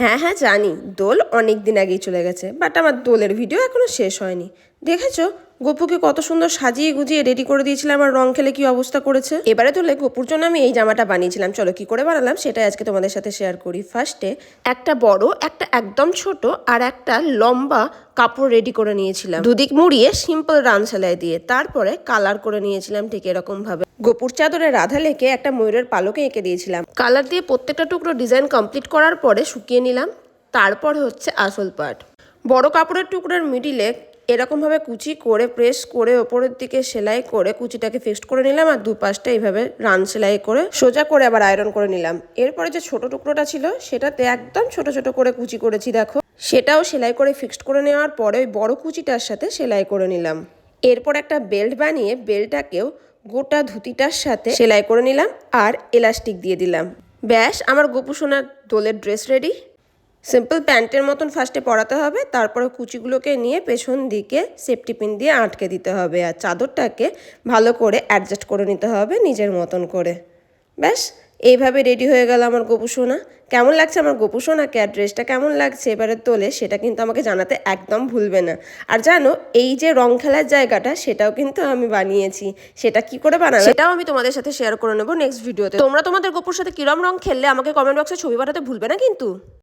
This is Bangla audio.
হ্যাঁ হ্যাঁ জানি, দোল অনেক দিন আগেই চলে গেছে, বাট আমার দোলের ভিডিও এখনো শেষ হয়নি। দেখেছো গপুকে কত সুন্দর সাজিয়ে গুজিয়ে রেডি করে দিয়েছিলাম, আর রং খেলে কি অবস্থা করেছে। এবারে তোলে গপুর জন্য আমি এই জামাটা বানিয়েছিলাম, চলো কি করে বানালাম সেটাই আজকে তোমাদের সাথে শেয়ার করি। ফার্স্টে একটা বড়, একটা একদম ছোট আর একটা লম্বা কাপড় রেডি করে নিয়েছিলাম, দুদিক মুড়িয়ে সিম্পল রান সেলাই দিয়ে। তারপরে কালার করে নিয়েছিলাম ঠিক এরকম ভাবে। গোপুর চাদরে রাধা লেকে একটা ময়ূরের পালকে এঁকে দিয়েছিলাম। কালার দিয়ে প্রত্যেকটা টুকরো ডিজাইন কমপ্লিট করার পরে শুকিয়ে নিলাম। তারপর হচ্ছে আসল পার্ট, বড় কাপড়ের টুকরোর মিডিলে এরকমভাবে কুচি করে প্রেস করে ওপরের দিকে সেলাই করে কুচিটাকে ফিক্সড করে নিলাম, আর দুপাশটা এইভাবে রান সেলাই করে সোজা করে আবার আয়রন করে নিলাম। এরপরে যে ছোট টুকরোটা ছিল সেটাতে একদম ছোট ছোট করে কুচি করেছি দেখো, সেটাও সেলাই করে ফিক্সড করে নেওয়ার পরে ওই বড় কুচিটার সাথে সেলাই করে নিলাম। এরপর একটা বেল্ট বানিয়ে বেল্টটাকেও গোটা ধুতিটার সাথে সেলাই করে নিলাম আর এলাস্টিক দিয়ে দিলাম। ব্যাস, আমার গোপু সোনার দোলের ড্রেস রেডি। সিম্পল প্যান্টের মতন ফার্স্টে পরাতে হবে, তারপরে কুচিগুলোকে নিয়ে পেছন দিকে সেফটি পিন দিয়ে আটকে দিতে হবে, আর চাদরটাকে ভালো করে অ্যাডজাস্ট করে নিতে হবে নিজের মতন করে। ব্যাস, এইভাবে রেডি হয়ে গেল আমার গোপু সোনা। কেমন লাগছে আমার গোপু সোনাকে আর ড্রেসটা কেমন লাগছে এবারে তোলে সেটা কিন্তু আমাকে জানাতে একদম ভুলবে না। আর জানো, এই যে রং খেলার জায়গাটা সেটাও কিন্তু আমি বানিয়েছি, সেটা কি করে বানালাম সেটাও আমি তোমাদের সাথে শেয়ার করে নেবো নেক্সট ভিডিওতে। তোমরা তোমাদের গোপুর সাথে কিরম রং খেললে আমাকে কমেন্ট বক্সে ছবি পাঠাতে ভুলবে না কিন্তু।